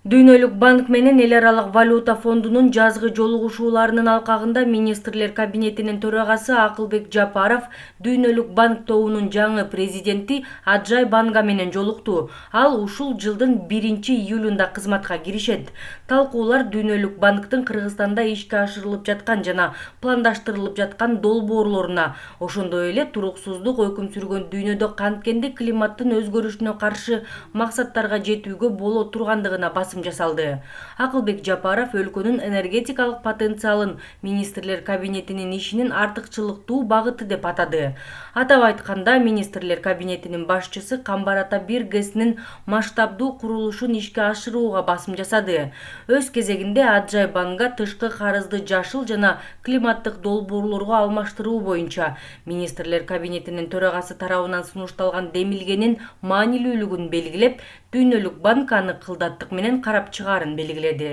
Дүйнөлүк банк менен Эл аралык валюта фондунун жазгы жолугушууларынын алкагында министрлер кабинетинин төрагасы Акылбек Жапаров Дүйнөлүк банк тобунун жаңы президенти Аджай Банга менен жолукту. Ал ушул жылдын 1-июлунда кызматка киришет. Талкуулар Дүйнөлүк банктын Кыргызстанда ишке ашырылып жаткан жана пландаштырылып жаткан долбоорлоруна, ошондой эле туруксуздук өкүм сүргөн дүйнөдө канткенди климаттын өзгөрүшүнө каршы максаттарга жетүүгө боло тургандыгына жасалды. Акылбек Жапаров өлкөнүн энергетикалык потенциалын министрлер кабинетинин ишинин артыкчылыктуу багыты деп атады. Атап айтканда, министрлер кабинетинин башчысы Камбар Ата 1 ГЭСинин масштабдуу курулушун ишке ашырууга басым жасады. Өз кезегинде Аджай Банга тышкы карызды жашыл жана климаттык долбоорлорго алмаштыруу боюнча министрлер кабинетинин төрагасы тарабынан сунушталган демилгенин маанилүүлүгүн белгилеп, Дүйнөлүк банк аны кылдаттык менен карап чыгаарын белгиледи.